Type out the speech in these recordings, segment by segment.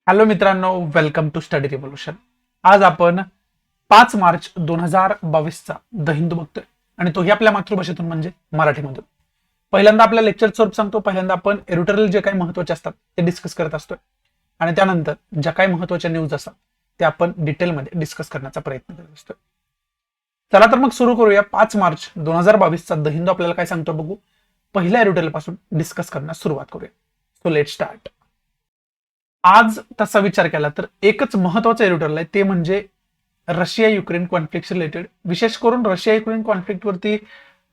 Hello मित्रांनो, welcome to study revolution. आज आपण 5 मार्च 2022चा द हिंदू बघतोय आणि तोही आपल्या मातृभाषेतून म्हणजे मराठीमधून. पहिल्यांदा आपल्या लेक्चर स्वरूप सांगतो. पहिल्यांदा आपण एडिटोरियल जे काही महत्वाचे असतात ते डिस्कस करत असतोय आणि त्यानंतर ज्या काही महत्वाच्या न्यूज असतात ते आपण डिटेलमध्ये डिस्कस करण्याचा प्रयत्न करत असतोय. चला तर मग सुरू करूया. 5 मार्च 2022चा द हिंदू आपल्याला काय सांगतो बघू. पहिल्या एडिटोरियल पासून डिस्कस करण्यास सुरुवात करूया. So let start. आज तसा विचार केला तर एकच महत्वाचं एडिटोरियल आहे, ते म्हणजे रशिया युक्रेन कॉन्फ्लिक्ट रिलेटेड. विशेष करून रशिया युक्रेन कॉन्फ्लिक्ट वरती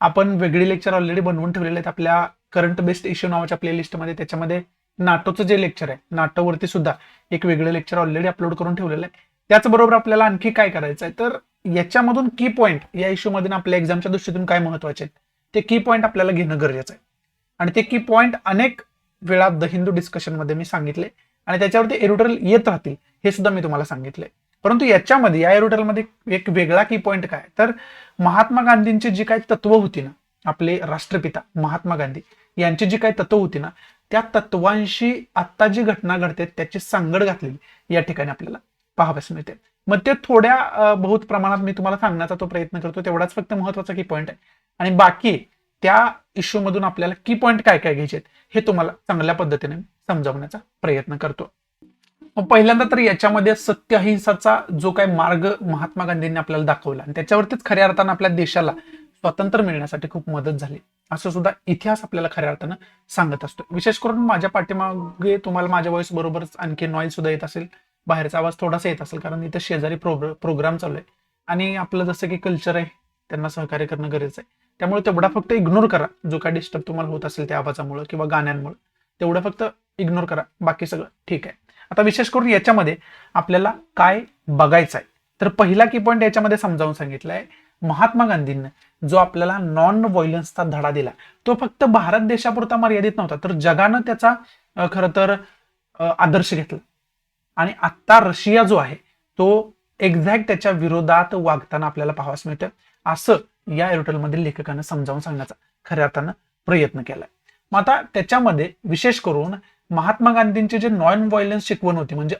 आपण वेगळी लेक्चर ऑलरेडी बनवून ठेवलेले आहेत आपल्या करंट बेस्ड इश्यू नावाच्या प्लेलिस्टमध्ये. त्याच्यामध्ये नाटोचं जे लेक्चर आहे, नाटोवरती सुद्धा एक वेगळं लेक्चर ऑलरेडी अपलोड करून ठेवलेलं आहे. त्याचबरोबर आपल्याला आणखी काय करायचं आहे, तर याच्यामधून की पॉईंट या इश्यू मध्ये आपल्या एक्झामच्या दृष्टीतून काय महत्वाचे आहेत ते की पॉईंट आपल्याला घेणं गरजेचं आहे. आणि ते की पॉईंट अनेक वेळा द हिंदू डिस्कशन मध्ये मी सांगितले आणि त्याच्यावरती एडिटोरियल येत राहतील हे सुद्धा मी तुम्हाला सांगितलंय. परंतु याच्यामध्ये या एडिटोरियलमध्ये एक वेगळा की पॉईंट काय, तर महात्मा गांधींची जी काही तत्व होती ना, आपले राष्ट्रपिता महात्मा गांधी यांची जी काही तत्व होती ना, त्या तत्वांशी आता जी घटना घडते त्याची सांगड घातलेली या ठिकाणी आपल्याला पाहाव्यास मिळते. मग ते थोड्या बहुत प्रमाणात मी तुम्हाला सांगण्याचा तो प्रयत्न करतो. तेवढाच फक्त महत्वाचा की पॉईंट आहे आणि बाकी त्या इश्यू मधून आपल्याला की पॉईंट काय काय घ्यायचे हे तुम्हाला चांगल्या पद्धतीने समजावण्याचा प्रयत्न करतो. पहिल्यांदा तर याच्यामध्ये सत्य अहिंसाचा जो काही मार्ग महात्मा गांधींनी आपल्याला दाखवला आणि त्याच्यावरतीच खऱ्या अर्थानं आपल्या देशाला स्वातंत्र्य मिळण्यासाठी खूप मदत झाली असं सुद्धा इतिहास आपल्याला खऱ्या अर्थानं सांगत असतो. विशेष करून माझ्या पाठीमागे तुम्हाला माझ्या व्हॉइस बरोबरच आणखी नॉईज सुद्धा येत असेल, बाहेरचा आवाज थोडासा येत असेल, कारण इथं शेजारी प्रोग्राम चालू आहे आणि आपलं जसं की कल्चर आहे त्यांना सहकार्य करणं गरजेचं आहे. त्यामुळे तेवढा फक्त इग्नोर करा. जो काही डिस्टर्ब तुम्हाला होत असेल त्या आवाजामुळे किंवा गाण्यांमुळे तेवढं फक्त इग्नोर करा, बाकी सगळं ठीक आहे. आता विशेष करून याच्यामध्ये आपल्याला काय बघायचं आहे, तर पहिला की पॉईंट याच्यामध्ये समजावून सांगितलंय. महात्मा गांधींनी जो आपल्याला नॉन व्हायलन्सचा धडा दिला तो फक्त भारत देशापुरता मर्यादित नव्हता, तर जगानं त्याचा खरं तर आदर्श घेतला आणि आता रशिया जो आहे तो एक्झॅक्ट त्याच्या विरोधात वागताना आपल्याला पाहावयास मिळतं. असं या एडिटोरियलमध्ये लेखकानं समजावून सांगण्याचा खऱ्या अर्थानं प्रयत्न केलाय. मग आता त्याच्यामध्ये विशेष करून महात्मा गांधींचे जे नॉन व्हायलन्स शिकवण होती, म्हणजे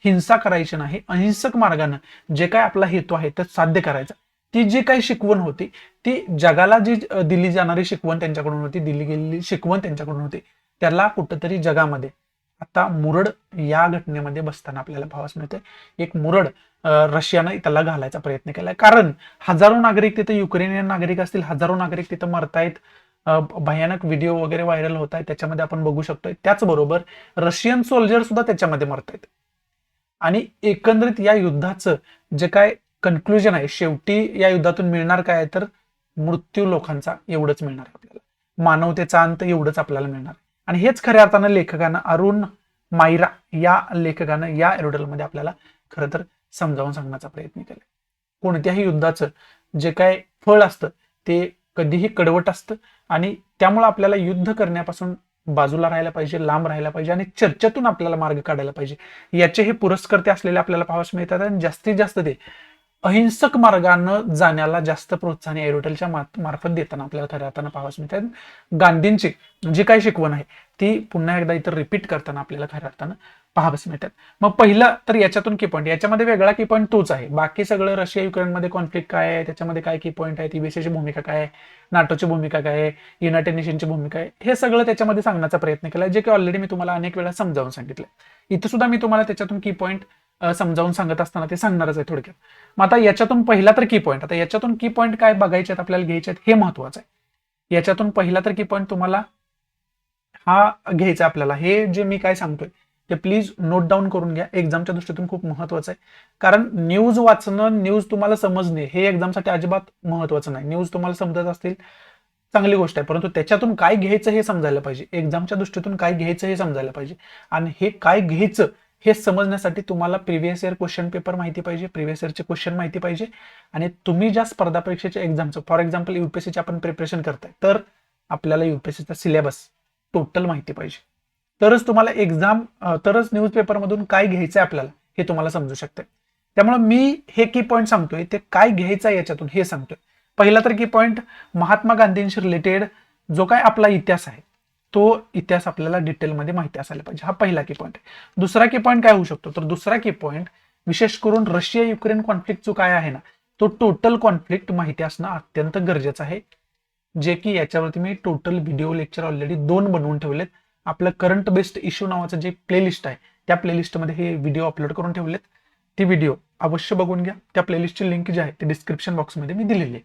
हिंसा करायची नाही, अहिंसक मार्गाने जे काय आपला हेतू आहे ते साध्य करायचा, ती जी काही शिकवण होती ती जगाला जी दिली जाणारी शिकवण त्यांच्याकडून होती, दिली गेलेली शिकवण त्यांच्याकडून होती, त्याला कुठंतरी जगामध्ये आता मुरड या घटनेमध्ये बसताना आपल्याला पाहावयास मिळते. एक मुरड रशियानं त्याला घालायचा प्रयत्न केलाय, कारण हजारो नागरिक तिथे, युक्रेनियन नागरिक असतील, हजारो नागरिक तिथे मरतायत, भयानक व्हिडिओ वगैरे व्हायरल होत आहेत, त्याच्यामध्ये आपण बघू शकतोय. त्याचबरोबर रशियन सोल्जर सुद्धा त्याच्यामध्ये मरतायत आणि एकंदरीत या युद्धाचं जे काय कन्क्लुजन आहे, शेवटी या युद्धातून मिळणार काय आहे, तर मृत्यू लोकांचा एवढंच मिळणार आहे आपल्याला, मानवतेचा अंत एवढंच आपल्याला मिळणार आहे. आणि हेच खऱ्या अर्थानं लेखकानं अरुण मायरा या लेखकानं या एडिटोरियलमध्ये आपल्याला खरं तर समजावून सांगण्याचा प्रयत्न केला. कोणत्याही युद्धाचं जे काय फळ असतं ते कधीही कडवट असतं आणि त्यामुळे आपल्याला युद्ध करण्यापासून बाजूला राहायला पाहिजे, लांब राहायला पाहिजे आणि चर्चेतून आपल्याला मार्ग काढायला पाहिजे. याचे हे पुरस्कर्ते असलेले आपल्याला पाहावयास मिळतात आणि जास्तीत जास्त ते अहिंसक मार्गानं जाण्याला जास्त प्रोत्साहन एडिटोरियलच्या मार्फत देताना आपल्याला खऱ्या अर्थानं पाहावयास मिळतात. गांधींची जी काही शिकवण आहे ती पुन्हा एकदा इथं रिपीट करताना आपल्याला खऱ्या अर्थानं पाहावयास मिळतात. मग पहिलं तर याच्यातून की पॉईंट, याच्यामध्ये वेगळा की पॉईंट तोच आहे. बाकी सगळं रशिया युक्रेनमध्ये कॉन्फ्लिक्ट काय आहे, त्याच्यामध्ये काय की पॉईंट आहे, यूएसची भूमिका काय आहे, नाटोची भूमिका काय आहे, युनायटेड नेशनची भूमिका आहे, हे सगळं त्याच्यामध्ये सांगण्याचा प्रयत्न केला, जे की ऑलरेडी मी तुम्हाला अनेक वेळा समजावून सांगितलं. इथं सुद्धा मी तुम्हाला त्याच्यातून की पॉईंट समजावून सांगत असताना ते सांगणारच आहे थोडक्यात. मग आता याच्यातून पहिला तर की पॉईंट, आता याच्यातून की पॉईंट काय बघायचे आपल्याला, घ्यायचे आहेत, हे महत्वाचं आहे. याच्यातून पहिला तर की पॉईंट तुम्हाला हा घ्यायचा आपल्याला. हे जे मी काय सांगतोय ते प्लीज नोट डाऊन करून घ्या, एक्झामच्या दृष्टीतून खूप महत्वाचं आहे. कारण न्यूज वाचणं, न्यूज तुम्हाला समजणे हे एक्झामसाठी अजिबात महत्वाचं नाही. न्यूज तुम्हाला समजत असतील चांगली गोष्ट आहे, परंतु त्याच्यातून काय घ्यायचं हे समजायला पाहिजे, एक्झामच्या दृष्टीतून काय घ्यायचं हे समजायला पाहिजे. आणि हे काय घ्यायचं हे समजण्यासाठी तुम्हाला प्रिव्हियस इयर क्वेश्चन पेपर माहिती पाहिजे, प्रिव्हियस इयरचे क्वेश्चन माहिती पाहिजे आणि तुम्ही ज्या स्पर्धा परीक्षेच्या एक्झामचं, फॉर एक्झाम्पल युपीएससीचे आपण प्रिपरेशन करताय, तर आपल्याला युपीएससीचा सिलेबस टोटल माहिती पाहिजे. तरच तुम्हाला एक्झाम, तरच न्यूज पेपरमधून काय घ्यायचंय आपल्याला हे तुम्हाला समजू शकते. त्यामुळे मी हे की पॉईंट सांगतोय ते काय घ्यायचं आहे याच्यातून हे सांगतोय. पहिला तर की पॉईंट, महात्मा गांधींशी रिलेटेड जो काय आपला इतिहास आहे तो इतिहास आपल्याला डिटेलमध्ये माहिती असायला पाहिजे. हा पहिला की पॉईंट आहे. दुसरा की पॉईंट काय होऊ शकतो, तर दुसरा की पॉईंट विशेष करून रशिया युक्रेन कॉन्फ्लिक्ट जो काय आहे ना, तो टोटल कॉन्फ्लिक्ट माहिती असणं अत्यंत गरजेचं आहे. जे की याच्यावरती मी टोटल व्हिडिओ लेक्चर ऑलरेडी 2 बनवून ठेवलेत. आपलं करंट बेस्ड इश्यू नावाचं जे प्लेलिस्ट आहे त्या प्लेलिस्टमध्ये हे व्हिडिओ अपलोड करून ठेवलेत. ती व्हिडिओ अवश्य बघून घ्या. त्या प्लेलिस्टची लिंक जी आहे ती डिस्क्रिप्शन बॉक्समध्ये मी दिलेली आहे.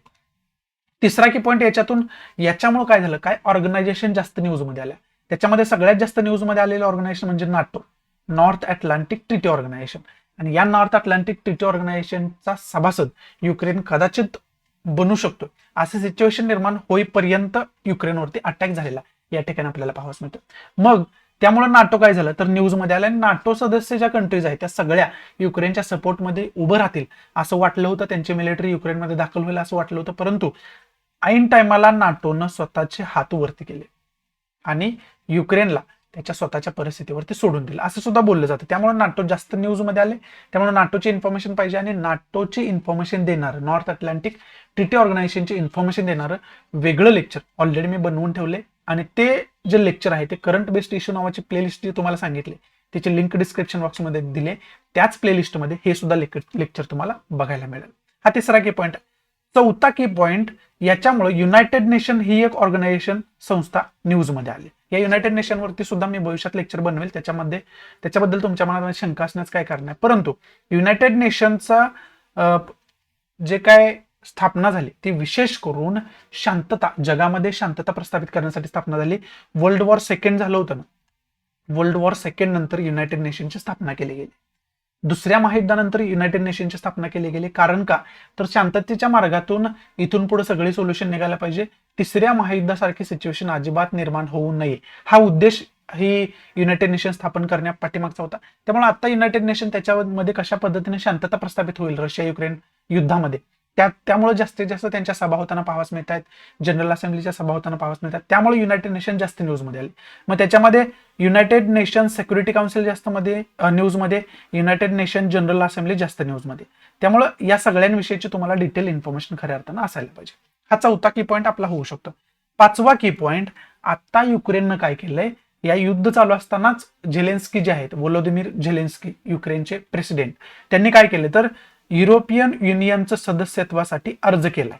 तिसरा की पॉईंट याच्यामुळे काय झालं, काय ऑर्गनायझेशन जास्त न्यूजमध्ये आल्या. त्याच्यामध्ये सगळ्यात जास्त न्यूजमध्ये आलेलं ऑर्गनायझेशन म्हणजे NATO, North Atlantic Treaty Organization. आणि या नॉर्थ अटलांटिक ट्रिटी ऑर्गनायझेशनचा सभासद युक्रेन कदाचित बनू शकतो, असे सिच्युएशन निर्माण होईपर्यंत युक्रेनवरती अटॅक झालेला या ठिकाणी आपल्याला पाहावंच मिळतं. मग त्यामुळे नाटो काय झालं तर न्यूजमध्ये आलं, आणि नाटो सदस्य ज्या कंट्रीज आहेत त्या सगळ्या युक्रेनच्या सपोर्टमध्ये उभं राहतील असं वाटलं होतं. त्यांची मिलिटरी युक्रेनमध्ये दाखल होईल असं वाटलं होतं, परंतु ऐन टायमाला नाटोनं स्वतःचे हात वरती केले आणि युक्रेनला त्याच्या स्वतःच्या परिस्थितीवरती सोडून दिलं असं सुद्धा बोललं जातं. त्यामुळे नाटो जास्त न्यूजमध्ये आले. त्यामुळे नाटोची इन्फॉर्मेशन पाहिजे, आणि नाटोची इन्फॉर्मेशन देणारं, नॉर्थ अटलांटिक ट्रिटी ऑर्गनायझेशनची इन्फॉर्मेशन देणारं वेगळं लेक्चर ऑलरेडी मी बनवून ठेवले. आणि ते जे लेक्चर आहे ते करंट बेस्ड इश्यू नावाची प्लेलिस्ट जी तुम्हाला सांगितले त्याची लिंक डिस्क्रिप्शन बॉक्समध्ये दिले. त्याच प्लेलिस्टमध्ये हे सुद्धा लेक्चर तुम्हाला बघायला मिळेल. हा तिसरा की पॉईंट. चौथा की पॉईंट, याच्यामुळे युनायटेड नेशन ही एक ऑर्गनायझेशन संस्था न्यूजमध्ये आली. या युनायटेड नेशनवरती सुद्धा मी भविष्यात लेक्चर बनवेल. त्याच्याबद्दल तुमच्या मनात शंका असण्याचं काय कारण आहे. परंतु युनायटेड नेशनचा जे काय स्थापना झाली ती विशेष करून शांतता, जगामध्ये शांतता प्रस्थापित करण्यासाठी स्थापना झाली. वर्ल्ड वॉर सेकंड झालं होतं ना, वर्ल्ड वॉर सेकंड नंतर युनायटेड नेशनची स्थापना केली गेली. दुसऱ्या महायुद्धानंतर युनायटेड नेशनची स्थापना केली गेली. कारण का, तर शांततेच्या मार्गातून इथून पुढे सगळे सोल्युशन निघायला पाहिजे. तिसऱ्या महायुद्धासारखी सिच्युएशन अजिबात निर्माण होऊ नये, हा उद्देश ही युनायटेड नेशन स्थापन करण्या पाठीमागचा होता. त्यामुळे आता युनायटेड नेशन त्याच्यामध्ये कशा पद्धतीने शांतता प्रस्थापित होईल रशिया युक्रेन युद्धामध्ये, त्यामुळे जास्तीत जास्त त्यांच्या सभा होताना पाहावयास मिळत आहेत, जनरल असेंब्लीच्या सभा होताना पाहावयास मिळतात. त्यामुळे युनायटेड नेशन जास्त न्यूजमध्ये आले. मग त्याच्यामध्ये युनायटेड नेशन सिक्युरिटी काउन्सिल जास्त न्यूजमध्ये, युनायटेड नेशन जनरल असेंब्ली जास्त न्यूजमध्ये. त्यामुळे या सगळ्यांविषयीची तुम्हाला डिटेल इन्फॉर्मेशन खऱ्या अर्थानं असायला पाहिजे. हा चौथा की पॉईंट आपला होऊ शकतो. पाचवा की पॉईंट, आता युक्रेननं काय केलंय, या युद्ध चालू असतानाच झेलेन्स्की जे आहेत, व्लोदिमीर झेलेन्स्की युक्रेनचे प्रेसिडेंट, त्यांनी काय केले तर युरोपियन युनियनचं सदस्यत्वासाठी अर्ज केलाय.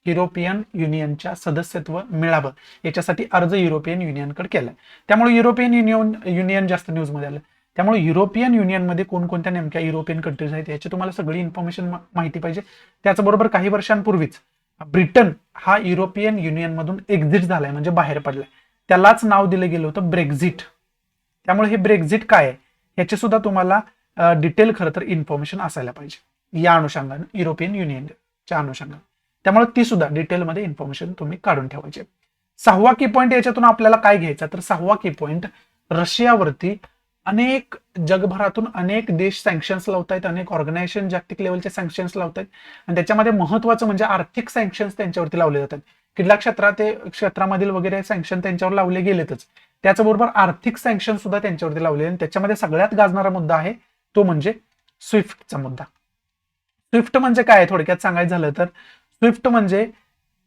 युरोपियन युनियनच्या सदस्यत्व मिळावं याच्यासाठी अर्ज युरोपियन युनियनकडे केलाय. त्यामुळे युरोपियन युनियन जास्त न्यूजमध्ये आलं. त्यामुळे युरोपियन युनियनमध्ये कोणकोणत्या नेमक्या युरोपियन कंट्रीज आहेत याची तुम्हाला सगळी इन्फॉर्मेशन माहिती पाहिजे. त्याचबरोबर काही वर्षांपूर्वीच ब्रिटन हा युरोपियन युनियनमधून एक्झिट झालाय, म्हणजे बाहेर पडलाय. त्यालाच नाव दिलं गेलं होतं ब्रेक्झिट. त्यामुळे हे ब्रेक्झिट काय आहे याची सुद्धा तुम्हाला डिटेल खरं तर इन्फॉर्मेशन असायला पाहिजे या अनुषंगानं, युरोपियन युनियनच्या अनुषंगानं. त्यामुळे ती सुद्धा डिटेलमध्ये इन्फॉर्मेशन तुम्ही काढून ठेवायची. सहावा की पॉईंट, याच्यातून आपल्याला काय घ्यायचा तर सहावा की पॉईंट, रशियावरती जगभरातून अनेक देश सँक्शन्स लावतायत, अनेक ऑर्गनायझेशन जागतिक लेवलचे सँक्शन्स लावतायत. आणि त्याच्यामध्ये महत्वाचं म्हणजे आर्थिक सँक्शन्स त्यांच्यावरती लावले जातात. क्रीडा क्षेत्रामधील वगैरे सँक्शन त्यांच्यावर लावले गेलेतच, त्याचबरोबर आर्थिक सँक्शन सुद्धा त्यांच्यावरती लावले. आणि त्याच्यामध्ये सगळ्यात गाजणारा मुद्दा आहे तो म्हणजे स्विफ्टचा मुद्दा. स्विफ्ट म्हणजे काय, थोडक्यात सांगायचं झालं तर स्विफ्ट म्हणजे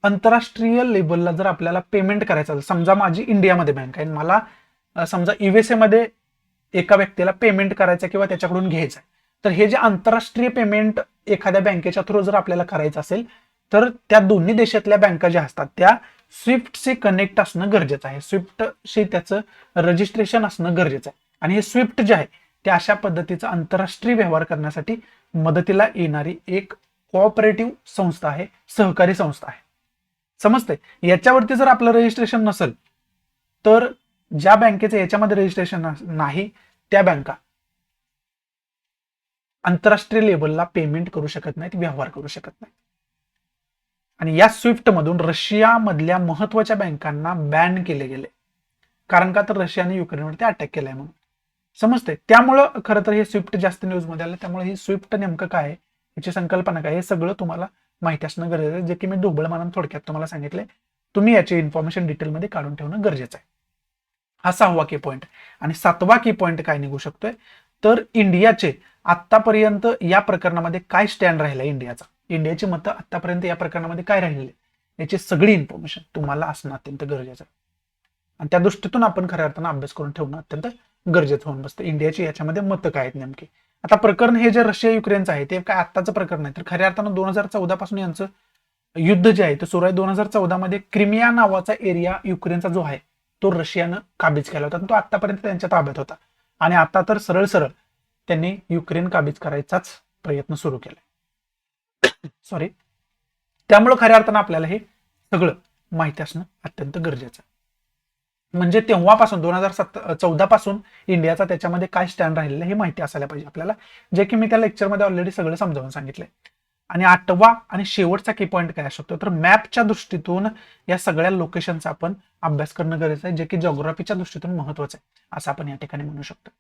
आंतरराष्ट्रीय लेवलला जर आपल्याला पेमेंट करायचं असेल, समजा माझी इंडियामध्ये बँक आहे, मला समजा युएसए मध्ये एका व्यक्तीला पेमेंट करायचं किंवा त्याच्याकडून घ्यायचं आहे, तर हे जे आंतरराष्ट्रीय पेमेंट एखाद्या बँकेच्या थ्रू जर आपल्याला करायचं असेल तर त्या दोन्ही देशातल्या बँका ज्या असतात त्या स्विफ्टशी कनेक्ट असणं गरजेचं आहे. स्विफ्टशी त्याचं रजिस्ट्रेशन असणं गरजेचं आहे. आणि हे स्विफ्ट जे आहे ते अशा पद्धतीचा आंतरराष्ट्रीय व्यवहार करण्यासाठी मदतीला येणारी एक कोऑपरेटिव्ह संस्था आहे, सहकारी संस्था आहे. समजते. याच्यावरती जर आपलं रजिस्ट्रेशन नसेल तर ज्या बँकेचं याच्यामध्ये रजिस्ट्रेशन नाही त्या बँका आंतरराष्ट्रीय लेवलला पेमेंट करू शकत नाहीत, व्यवहार करू शकत नाही. आणि या स्विफ्ट मधून रशिया मधल्या महत्वाच्या बँकांना बॅन केले गेले. कारण का तर रशियाने युक्रेनवरती अटॅक केलाय म्हणून. समजते. त्यामुळं खरं तर हे स्विफ्ट जास्त न्यूजमध्ये आलं. त्यामुळे ही स्विफ्ट नेमकं काय आहे, याची संकल्पना काय, हे सगळं तुम्हाला माहिती असणं गरजेचं आहे, जे की मी ढोबळ थोडक्यात तुम्हाला सांगितलंय. तुम्ही याची इन्फॉर्मेशन डिटेलमध्ये काढून ठेवणं गरजेचं आहे. हा सहावा की पॉईंट. आणि सातवा की पॉईंट काय निघू शकतोय तर इंडियाचे आतापर्यंत या प्रकरणामध्ये काय स्टँड राहिला, इंडियाची मतं आतापर्यंत या प्रकरणामध्ये काय राहिलेले याची सगळी इन्फॉर्मेशन तुम्हाला असणं अत्यंत गरजेचं आहे. आणि त्या दृष्टीतून आपण खऱ्या अर्थानं अभ्यास करून ठेवणं अत्यंत गरजेचं होऊन बसतं. इंडियाची याच्यामध्ये मतं काय आहेत नेमकी. आता प्रकरण हे जे रशिया युक्रेनचं आहे ते काय आत्ताचं प्रकरण आहे, तर खऱ्या अर्थानं 2014 पासून यांचं युद्ध जे आहे ते सुरू आहे. 2014 मध्ये क्रिमिया नावाचा एरिया युक्रेनचा जो आहे तो रशियानं काबीज केला होता, तो आतापर्यंत त्यांच्या ताब्यात होता. आणि आता तर सरळ सरळ त्यांनी युक्रेन काबीज करायचाच प्रयत्न सुरू केलाय. सॉरी. त्यामुळे खऱ्या अर्थानं आपल्याला हे सगळं माहिती असणं अत्यंत गरजेचं आहे. म्हणजे तेव्हापासून 2014 पासून इंडियाचा त्याच्यामध्ये काय स्टँड राहिलेला हे माहिती असायला पाहिजे आपल्याला, जे की मी त्या लेक्चरमध्ये ऑलरेडी सगळं समजावून सांगितलंय. आणि 8वा आणि शेवटचा की पॉईंट काय असतो, तर मॅपच्या दृष्टीतून या सगळ्या लोकेशनचा आपण अभ्यास करणं गरजेचं आहे, जे की जॉग्राफीच्या दृष्टीतून महत्वाचं आहे असं आपण या ठिकाणी म्हणू शकतो.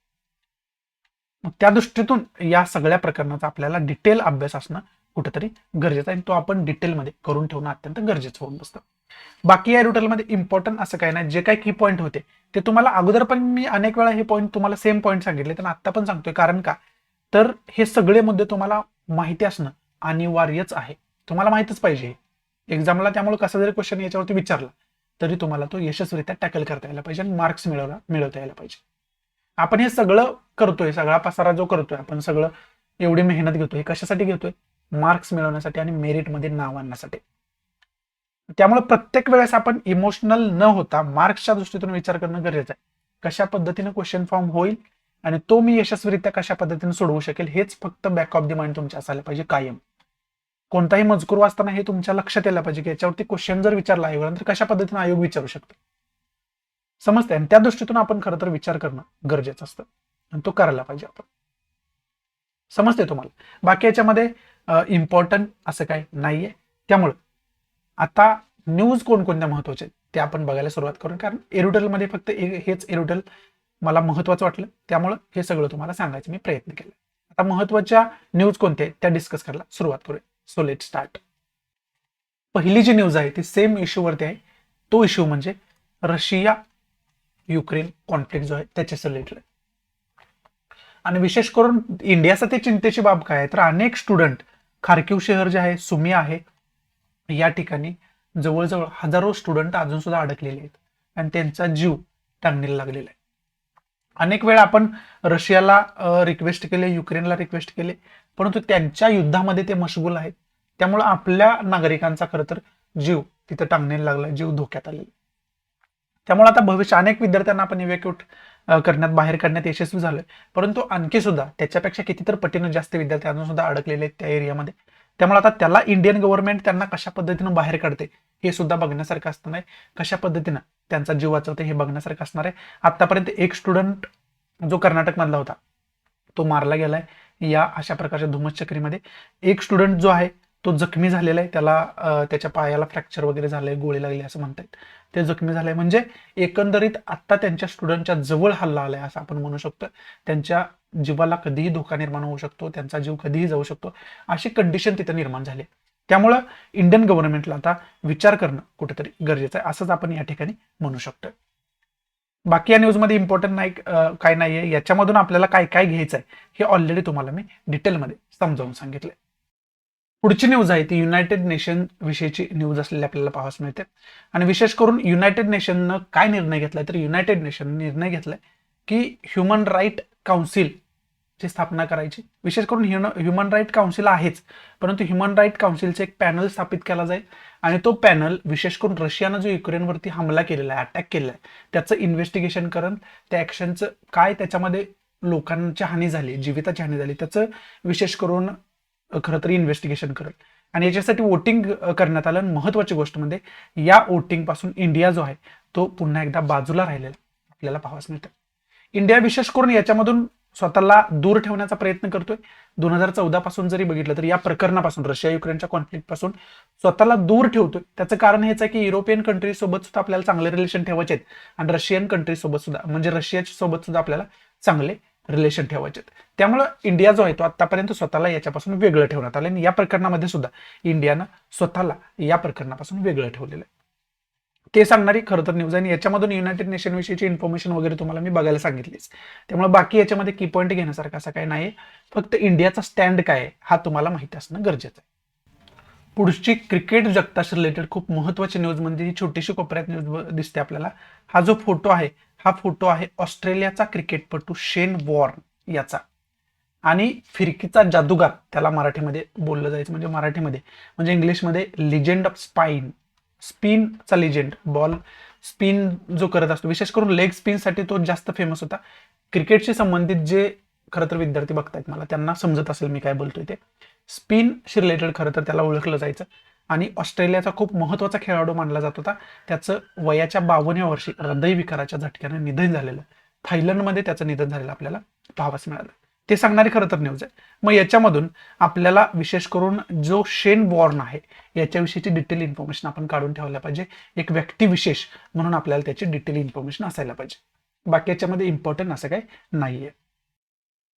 मग त्या दृष्टीतून या सगळ्या प्रकरणाचा आपल्याला डिटेल अभ्यास असणं कुठेतरी गरजेचं आहे, आणि तो आपण डिटेलमध्ये करून ठेवणं अत्यंत गरजेचं होऊन बसतं. बाकी या रुटलमध्ये इम्पॉर्टंट असं काही नाही. जे काही की पॉईंट होते ते तुम्हाला अगोदर पण मी अनेक वेळा हे पॉईंट तुम्हाला सेम पॉईंट सांगितले, तर आता पण सांगतोय. कारण का, तर हे सगळे मुद्दे तुम्हाला माहिती असणं अनिवार्यच आहे. तुम्हाला माहितच पाहिजे एक्झामला. त्यामुळे कसा जरी क्वेश्चन याच्यावरती विचारला तरी तुम्हाला तो यशस्वीरित्या टॅकल करता यायला पाहिजे आणि मार्क्स मिळवता यायला पाहिजे. आपण हे सगळं करतोय, सगळा पसारा जो करतोय आपण, सगळं एवढी मेहनत घेतोय, कशासाठी घेतोय? मार्क्स मिळवण्यासाठी आणि मेरिटमध्ये नाव आणण्यासाठी. त्यामुळे प्रत्येक वेळेस आपण इमोशनल न होता मार्क्सच्या दृष्टीतून विचार करणं गरजेचं आहे. कशा पद्धतीने क्वेश्चन फॉर्म होईल आणि तो मी यशस्वीरित्या कशा पद्धतीने सोडवू शकेल, हेच फक्त बॅक ऑफ द माइंड तुमच्या असायला पाहिजे कायम. कोणताही मजकूर वाचताना हे तुमच्या लक्षात यायला पाहिजे की याच्यावरती क्वेश्चन जर विचारला आयोगाला तर कशा पद्धतीने आयोग विचारू शकतो. समजते. आणि त्या दृष्टीतून आपण खरं तर विचार करणं गरजेचं असतं आणि तो करायला पाहिजे आपण. समजते तुम्हाला. बाकी याच्यामध्ये इम्पॉर्टंट असं काही नाहीये. त्यामुळे आता न्यूज कोणकोणत्या महत्वाच्या आहेत ते आपण बघायला सुरुवात करू, कारण एरुडलमध्ये फक्त हेच एरुडल मला महत्वाचं वाटलं, त्यामुळे हे सगळं तुम्हाला सांगायचं मी प्रयत्न केला. आता महत्वाच्या न्यूज कोणत्या आहेत त्या डिस्कस करायला सुरुवात करूया. So let start. पहिली जी न्यूज आहे ती सेम इश्यूवरती आहे. तो इश्यू म्हणजे रशिया युक्रेन कॉन्फ्लिक्ट जो आहे त्याच्याशी रिलेटेड. आणि विशेष करून इंडियासाठी चिंतेची बाब काय आहे, तर अनेक स्टुडंट खार्किव शहर जे आहे, सुमी आहे, या ठिकाणी जवळजवळ हजारो स्टुडंट अजून सुद्धा अडकलेले आहेत आणि त्यांचा जीव टांगणीला लागलेला आहे. अनेक वेळा आपण रशियाला रिक्वेस्ट केले, युक्रेनला रिक्वेस्ट केले, परंतु त्यांच्या युद्धामध्ये ते मशगूल आहेत. त्यामुळे आपल्या नागरिकांचा खरं तर जीव तिथं टांगणीला लागला, जीव धोक्यात आलेला. त्यामुळे आता भविष्य अनेक विद्यार्थ्यांना आपण इव्हॅक्युएट करण्यात, बाहेर काढण्यात यशस्वी झालोय, परंतु आणखी सुद्धा त्याच्यापेक्षा कितीतर पटीनं जास्त विद्यार्थी अजून सुद्धा अडकलेले आहेत त्या एरियामध्ये. त्यामुळे आता त्याला इंडियन गव्हर्नमेंट त्यांना कशा पद्धतीनं बाहेर काढते हे सुद्धा बघण्यासारखं असणार आहे. कशा पद्धतीनं त्यांचा जीव वाचवते हे बघण्यासारखं असणार आहे. आतापर्यंत एक स्टुडंट जो कर्नाटक मधला होता तो मारला गेलाय या अशा प्रकारच्या धुमश्चक्रीमध्ये. एक स्टुडंट जो आहे तो जखमी झालेला आहे, त्याला त्याच्या पायाला फ्रॅक्चर वगैरे झालंय, गोळी लागली असं म्हणतात, ते जखमी झालंय. म्हणजे एकंदरीत आता त्यांच्या स्टुडंटच्या जवळ हल्ला आलाय असं आपण म्हणू शकतो. त्यांच्या जीवाला कधीही धोका निर्माण होऊ शकतो, त्यांचा जीव कधीही जाऊ शकतो, अशी कंडिशन तिथे निर्माण झाली. त्यामुळं इंडियन गव्हर्नमेंटला आता विचार करणं कुठेतरी गरजेचं आहे असंच आपण या ठिकाणी म्हणू शकतो. बाकी या न्यूजमध्ये इम्पॉर्टंट नाही काय नाहीये, याच्यामधून आपल्याला काय काय घ्यायचं आहे हे ऑलरेडी तुम्हाला मी डिटेलमध्ये समजावून सांगितलंय. पुढची न्यूज आहे ती युनायटेड नेशन विषयीची न्यूज असलेली आपल्याला पाहावयास मिळते. आणि विशेष करून युनायटेड नेशननं काय निर्णय घेतलाय, तर युनायटेड नेशन निर्णय घेतलाय की ह्युमन राईट काउन्सिल ची स्थापना करायची. विशेष करून ह्युमन राईट काउन्सिल आहेच, परंतु ह्युमन राईट काउन्सिलचे एक पॅनल स्थापित केला जाईल आणि तो पॅनल विशेष करून रशियानं जो युक्रेनवरती हमला केलेला आहे, अटॅक केलेला आहे, त्याचं इन्व्हेस्टिगेशन करून त्या ऍक्शनचं काय, त्याच्यामध्ये लोकांची हानी झाली, जीविताची हानी झाली, त्याचं विशेष करून खरं तर इन्व्हेस्टिगेशन करेल. आणि याच्यासाठी वोटिंग करण्यात आलं. महत्वाची गोष्ट म्हणजे या वोटिंग पासून इंडिया जो आहे तो पुन्हा एकदा बाजूला राहिलेला आपल्याला पाहावयास मिळतं. इंडिया विशेष करून याच्यामधून स्वतःला दूर ठेवण्याचा प्रयत्न करतोय. 2014 पासून जरी बघितलं तर या प्रकरणापासून, रशिया युक्रेनच्या कॉन्फ्लिक्ट पासून स्वतःला दूर ठेवतोय. त्याचं कारण हेच आहे की युरोपियन कंट्री सोबत सुद्धा आपल्याला चांगले रिलेशन ठेवायचे आहेत आणि रशियन कंट्री सोबत सुद्धा, म्हणजे रशियाच्या सोबत सुद्धा आपल्याला चांगले रिलेशन ठेवायचे. त्यामुळे इंडिया जो आहे तो आतापर्यंत स्वतःला याच्यापासून वेगळं ठेवण्यात आलं आणि या प्रकरणामध्ये सुद्धा इंडियानं स्वतःला या प्रकरणापासून वेगळं ठेवलेलं आहे. ते सांगणारी खरं तर न्यूज आहे. याच्यामधून युनायटेड नेशन विषयीची इन्फॉर्मेशन वगैरे तुम्हाला मी बघायला सांगितलीच. त्यामुळे बाकी याच्यामध्ये की पॉईंट घेण्यासारखं असं काही नाही. फक्त इंडियाचा स्टँड काय आहे हा तुम्हाला माहिती असणं गरजेचं आहे. पुढची क्रिकेट जगताशी रिलेटेड खूप महत्वाची न्यूज म्हणजे ही छोटीशी कोपऱ्यात न्यूज दिसते आपल्याला. हा जो फोटो आहे हा फोटो आहे ऑस्ट्रेलियाचा क्रिकेटपटू शेन वॉर्न याचा. आणि फिरकीचा जादूगार त्याला मराठीमध्ये बोललं जायचं, म्हणजे मराठीमध्ये म्हणजे इंग्लिशमध्ये लिजेंड ऑफ स्पिनचा लिजेंड. बॉल स्पिन जो करत असतो, विशेष करून लेग स्पिनसाठी तो जास्त फेमस होता. क्रिकेटशी संबंधित जे खरं तर विद्यार्थी बघतायत मला त्यांना समजत असेल मी काय बोलतोय ते. स्पिनशी रिलेटेड खरं तर त्याला ओळखलं जायचं आणि ऑस्ट्रेलियाचा खूप महत्वाचा खेळाडू मानला जात होता. त्याचं वयाच्या 52व्या वर्षी हृदयविकाराच्या झटक्याने निधन झालेलं. थायलंडमध्ये त्याचं निधन झालेलं आपल्याला पाहावयास मिळालं. ते सांगणारी खरं तर न्यूज आहे. मग याच्यामधून आपल्याला विशेष करून जो शेन वॉर्न आहे याच्याविषयीची डिटेल इन्फॉर्मेशन आपण काढून ठेवल्या पाहिजे. एक व्यक्तिविशेष म्हणून आपल्याला त्याची डिटेल इन्फॉर्मेशन असायला पाहिजे. बाकी याच्यामध्ये इम्पॉर्टंट असं काही नाहीये.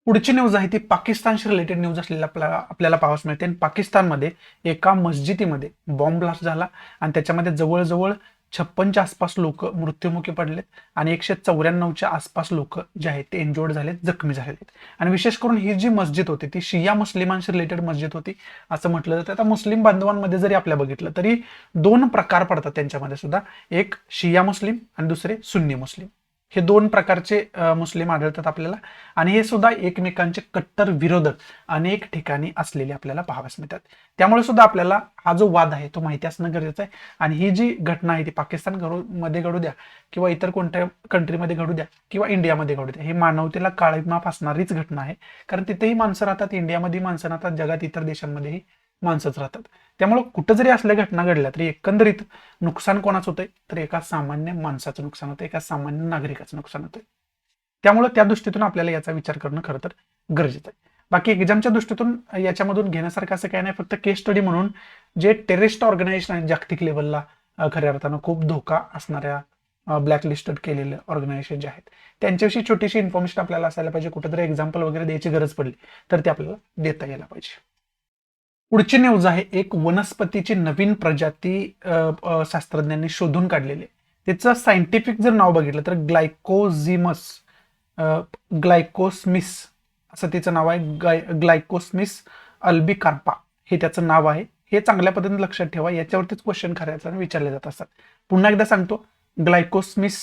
पुढची न्यूज आहे ती पाकिस्तानशी रिलेटेड न्यूज असलेल्या आपल्याला पाहावयास मिळते. आणि पाकिस्तानमध्ये एका मस्जिदीमध्ये बॉम्ब ब्लास्ट झाला आणि त्याच्यामध्ये जवळजवळ 56च्या आसपास लोक मृत्युमुखी पडलेत आणि 194च्या आसपास लोक जे आहेत ते इंजोर्ड झालेत, जखमी झालेत. आणि विशेष करून ही जी मस्जिद होती ती शिया मुस्लिमांशी रिलेटेड मस्जिद होती असं म्हटलं जातं. आता मुस्लिम बांधवांमध्ये जरी आपल्या बघितलं तरी दोन प्रकार पडतात त्यांच्यामध्ये सुद्धा. एक शिया मुस्लिम आणि दुसरे सुन्नी मुस्लिम. हे दोन प्रकारचे मुस्लिम आढळतात आपल्याला आणि हे सुद्धा एकमेकांचे कट्टर विरोधक अनेक ठिकाणी असलेले आपल्याला पाहावयास मिळतात. त्यामुळे सुद्धा आपल्याला हा जो वाद आहे तो माहिती असणं गरजेचं आहे. आणि ही जी घटना आहे ती पाकिस्तान मध्ये घडू द्या किंवा इतर कोणत्या कंट्रीमध्ये घडू द्या किंवा इंडियामध्ये घडू द्या, हे मानवतेला काळीमा फासणारीच घटना आहे. कारण तिथेही माणसं राहतात, इंडियामध्ये माणसं राहतात, जगात इतर देशांमध्येही माणसंच राहतात. त्यामुळे कुठं जरी असल्या घटना घडल्या तरी एकंदरीत नुकसान कोणाचं होतंय तर एका सामान्य माणसाचं नुकसान होतं, एका सामान्य नागरिकाचं नुकसान होतंय. त्यामुळे त्या दृष्टीतून आपल्याला याचा विचार करणं खरं तर गरजेचं आहे. बाकी एक्झामच्या दृष्टीतून याच्यामधून घेण्यासारखं असं काय नाही, फक्त केस स्टडी म्हणून जे टेररिस्ट ऑर्गनायझेशन आहेत जागतिक लेवलला खऱ्या अर्थानं खूप धोका असणाऱ्या ब्लॅकलिस्टेड केलेले ऑर्गनायझेशन जे आहेत त्यांच्याविषयी छोटीशी इन्फॉर्मेशन आपल्याला असायला पाहिजे. कुठेतरी एक्झाम्पल वगैरे द्यायची गरज पडली तर ते आपल्याला देता यायला पाहिजे. पुढची न्यूज आहे एक वनस्पतीची नवीन प्रजाती शास्त्रज्ञांनी शोधून काढलेली. त्याचं सायंटिफिक जर नाव बघितलं तर ग्लायकोस्मिस असं तिचं नाव आहे. ग्लायकोस्मिस अल्बिकार्पा हे त्याचं नाव आहे. हे चांगल्या पद्धतीने लक्षात ठेवा, याच्यावरतीच क्वेश्चन खऱ्याच विचारले जात असतात. पुन्हा एकदा सांगतो, ग्लायकोस्मिस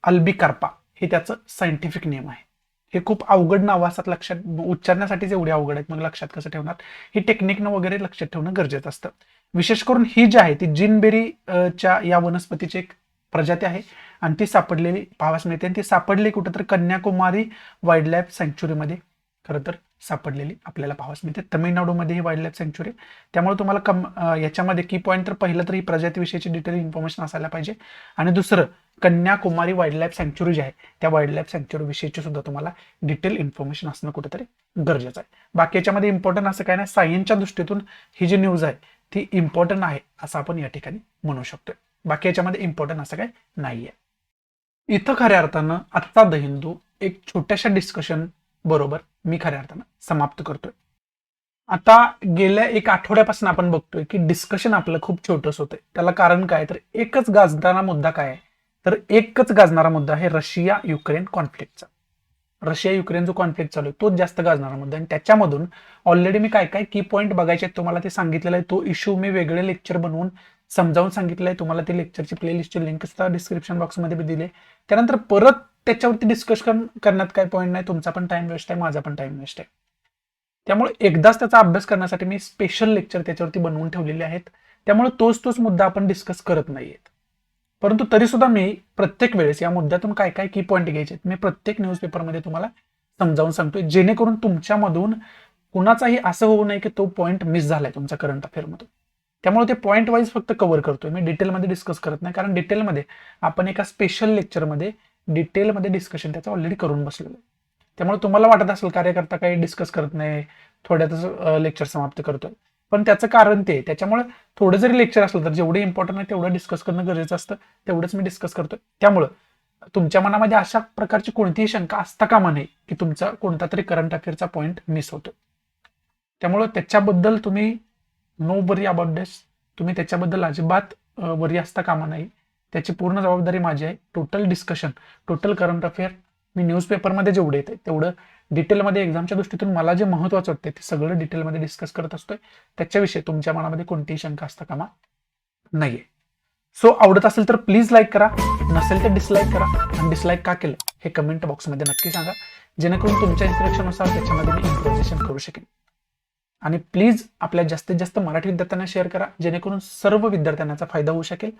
अल्बिकार्पा हे त्याचं सायंटिफिक नेम आहे. हे खूप अवघड नाव असतात, लक्षात उच्चारण्यासाठीच एवढे अवघड आहेत, मग लक्षात कसं ठेवणार. ही टेक्निकनं वगैरे लक्षात ठेवणं गरजेचं असतं. विशेष करून ही जी आहे ती जिनबेरीच्या या वनस्पतीची एक प्रजाती आहे आणि ती सापडलेली पाहावयास मिळते. आणि ती सापडली कुठं तर कन्याकुमारी वाईल्ड लाईफ सँक्च्युरीमध्ये खरं तर सापडलेली आपल्याला पाहावयास मिळते. तमिळनाडूमध्ये ही वाईल्ड लाईफ सँक्च्युरी. त्यामुळे तुम्हाला याच्यामध्ये की पॉईंट तर पहिलं तर ही प्रजातीविषयीची डिटेल इन्फॉर्मेशन असायला पाहिजे आणि दुसरं कन्याकुमारी वाईल्ड लाईफ सँक्च्युरी जी आहे त्या वाईल्ड लाईफ सँक्च्युरी विषयीची सुद्धा तुम्हाला डिटेल इन्फॉर्मेशन असणं कुठेतरी गरजेचं आहे. बाकी याच्यामध्ये इम्पॉर्टंट असं काय नाही, सायन्सच्या दृष्टीतून ही जी न्यूज आहे ती इम्पॉर्टंट आहे असं आपण या ठिकाणी म्हणू शकतोय. बाकी याच्यामध्ये इम्पॉर्टंट असं काय नाहीये. इथं खऱ्या अर्थानं आजचा द हिंदू एक छोट्याशा डिस्कशन बरोबर मी खऱ्या अर्थानं समाप्त करतोय. आता गेल्या एक आठवड्यापासून आपण बघतोय की डिस्कशन आपलं खूप छोटंच होतंय. त्याला कारण काय तर एकच गाजणारा मुद्दा काय आहे तर एकच गाजणारा मुद्दा आहे रशिया युक्रेन कॉन्फ्लिक्टचा. रशिया युक्रेन जो कॉन्फ्लिक्ट चालू आहे तोच जास्त गाजणारा मुद्दा आणि त्याच्यामधून ऑलरेडी मी काय काय की पॉईंट बघायचे आहेत तुम्हाला ते सांगितलेलं आहे. तो इश्यू मी वेगळे लेक्चर बनवून समजावून सांगितलंय. तुम्हाला ते लेक्चरची प्लेलिस्टची लिंक सुद्धा डिस्क्रिप्शन बॉक्समध्ये बी दिले. त्यानंतर परत त्याच्यावरती डिस्कशन करण्यात काय पॉईंट नाही, तुमचा पण टाइम वेस्ट आहे, माझा पण टाइम वेस्ट आहे. त्यामुळे एकदाच त्याचा अभ्यास करण्यासाठी मी स्पेशल लेक्चर त्याच्यावरती बनवून ठेवलेले आहेत. त्यामुळे तोच मुद्दा आपण डिस्कस करत नाहीयेत. परंतु तरी सुद्धा मी प्रत्येक वेळेस या मुद्द्यातून काय काय की पॉईंट घ्यायचे मी प्रत्येक न्यूजपेपरमध्ये तुम्हाला समजावून सांगतोय, जेणेकरून तुमच्यामधून कुणाचाही असं होऊ नये की तो पॉईंट मिस झालाय तुमचा करंट अफेअरमधून. त्यामुळे ते पॉईंट वाईज फक्त कव्हर करतोय मी, डिटेलमध्ये डिस्कस करत नाही. कारण डिटेलमध्ये आपण एका स्पेशल लेक्चरमध्ये डिटेलमध्ये डिस्कशन त्याचं ऑलरेडी करून बसलेलं आहे. त्यामुळे तुम्हाला वाटत असेल कार्यकर्ता काही डिस्कस करत नाही, थोड्यातच लेक्चर समाप्त करतोय, पण त्याचं कारण ते त्याच्यामुळे थोडं जरी लेक्चर असलं तर जेवढे इम्पॉर्टंट आहे तेवढं डिस्कस करणं गरजेचं असतं, तेवढंच मी डिस्कस करतोय. त्यामुळं तुमच्या मनामध्ये अशा प्रकारची कोणतीही शंका असता कामा नये की तुमचा कोणता तरी करंट अफेअरचा पॉईंट मिस होतो. त्यामुळं त्याच्याबद्दल तुम्ही नो वरी अबाउट दिस, तुम्ही त्याच्याबद्दल अजिबात वरी असता कामा नाही. त्याची पूर्ण जबाबदारी माझी आहे. Total discussion, total current affair मी न्यूजपेपरमध्ये जेवढे येते तेवढं डिटेलमध्ये एक्झामच्या दृष्टीतून मला जे महत्वाचं वाटतं ते सगळं डिटेलमध्ये डिस्कस करत असतोय. त्याच्याविषयी तुमच्या मनामध्ये कोणतीही शंका असता कामा नाहीये. सो आवडत असेल तर प्लीज लाईक करा, नसेल तर डिसलाईक करा, आणि डिसलाईक का केलं हे कमेंट बॉक्समध्ये नक्की सांगा, जेणेकरून तुमच्या इन्स्ट्रक्शननुसार त्याच्यामध्ये मी इम्प्रोव्हायझेशन करू शकेन. आणि प्लीज आपल्या जास्तीत जास्त मराठी विद्यार्थ्यांना शेअर करा, जेणेकरून सर्व विद्यार्थ्यांना फायदा होऊ शकेल,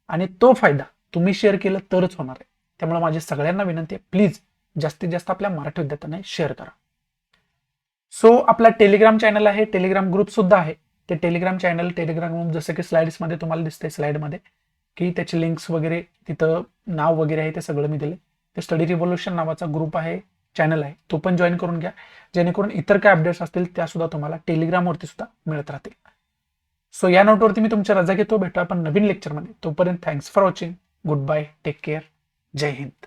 आणि तो फायदा तुम्ही शेअर केलं तरच होणार आहे. त्यामुळे माझी सगळ्यांना विनंती आहे, प्लीज जास्तीत जास्त आपल्या मराठी विद्यार्थ्यांना शेअर करा. सो आपला टेलिग्राम चॅनल आहे, टेलिग्राम ग्रुप सुद्धा आहे. ते टेलिग्राम चॅनल, टेलिग्राम ग्रुप जसं की स्लाइड्समध्ये तुम्हाला दिसतंय स्लाइडमध्ये की त्याचे लिंक्स वगैरे, तिथं नाव वगैरे आहे, ते सगळं मी दिले. ते स्टडी रिव्होल्यूशन नावाचा ग्रुप आहे, चॅनल आहे, तो पण जॉईन करून घ्या, जेणेकरून इतर काय अपडेट्स असतील त्या सुद्धा तुम्हाला टेलिग्रामवरती सुद्धा मिळत राहतील. सो या नोटवरती मी तुमच्या रजा घेतो. भेटू आपण नवीन लेक्चरमध्ये. तोपर्यंत thanks for watching. Goodbye, take care, जय हिंद.